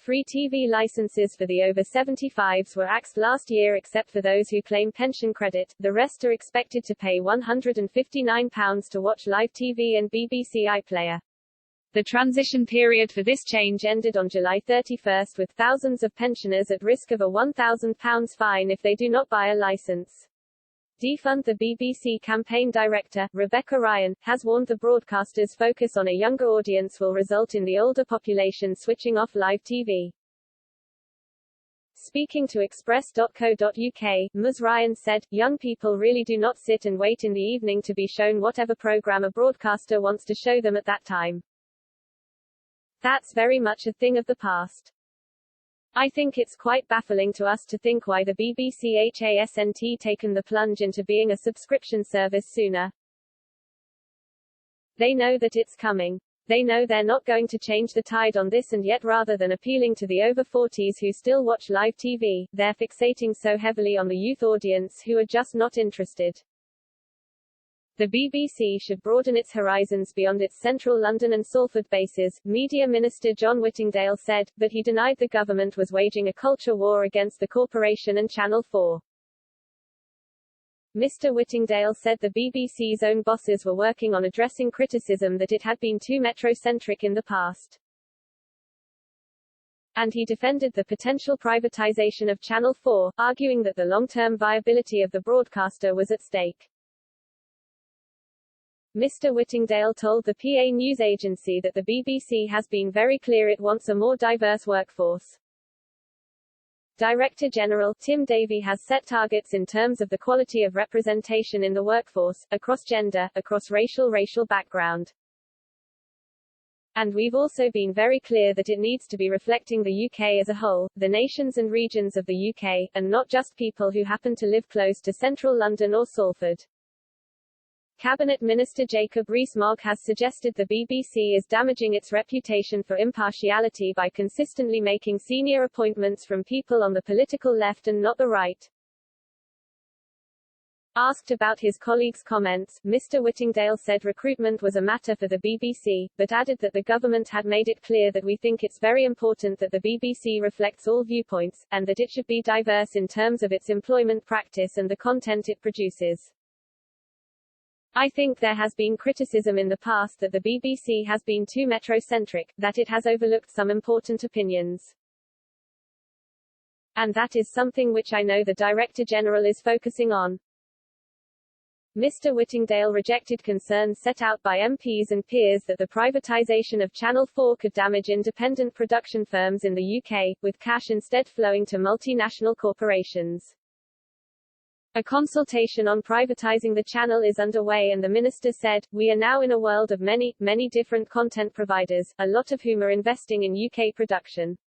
Free TV licenses for the over-75s were axed last year except for those who claim pension credit. The rest are expected to pay £159 to watch live TV and BBC iPlayer. The transition period for this change ended on July 31, with thousands of pensioners at risk of a £1,000 fine if they do not buy a license. Defund the BBC campaign director, Rebecca Ryan, has warned the broadcaster's focus on a younger audience will result in the older population switching off live TV. Speaking to Express.co.uk, Ms. Ryan said, "Young people really do not sit and wait in the evening to be shown whatever programme a broadcaster wants to show them at that time. That's very much a thing of the past. I think it's quite baffling to us to think why the BBC hasn't taken the plunge into being a subscription service sooner. They know that it's coming. They know they're not going to change the tide on this, and yet rather than appealing to the over-40s who still watch live TV, they're fixating so heavily on the youth audience who are just not interested. The BBC should broaden its horizons beyond its central London and Salford bases," Media Minister John Whittingdale said, but he denied the government was waging a culture war against the corporation and Channel 4. Mr. Whittingdale said the BBC's own bosses were working on addressing criticism that it had been too metro-centric in the past. And he defended the potential privatisation of Channel 4, arguing that the long-term viability of the broadcaster was at stake. Mr. Whittingdale told the PA news agency that the BBC has been very clear it wants a more diverse workforce. Director General Tim Davie has set targets in terms of the quality of representation in the workforce, across gender, across racial background. And we've also been very clear that it needs to be reflecting the UK as a whole, the nations and regions of the UK, and not just people who happen to live close to central London or Salford. Cabinet Minister Jacob Rees-Mogg has suggested the BBC is damaging its reputation for impartiality by consistently making senior appointments from people on the political left and not the right. Asked about his colleagues' comments, Mr. Whittingdale said recruitment was a matter for the BBC, but added that the government had made it clear that we think it's very important that the BBC reflects all viewpoints, and that it should be diverse in terms of its employment practice and the content it produces. I think there has been criticism in the past that the BBC has been too metro-centric, that it has overlooked some important opinions. And that is something which I know the Director General is focusing on." Mr. Whittingdale rejected concerns set out by MPs and peers that the privatisation of Channel 4 could damage independent production firms in the UK, with cash instead flowing to multinational corporations. A consultation on privatising the channel is underway, and the minister said, "We are now in a world of many different content providers, a lot of whom are investing in UK production.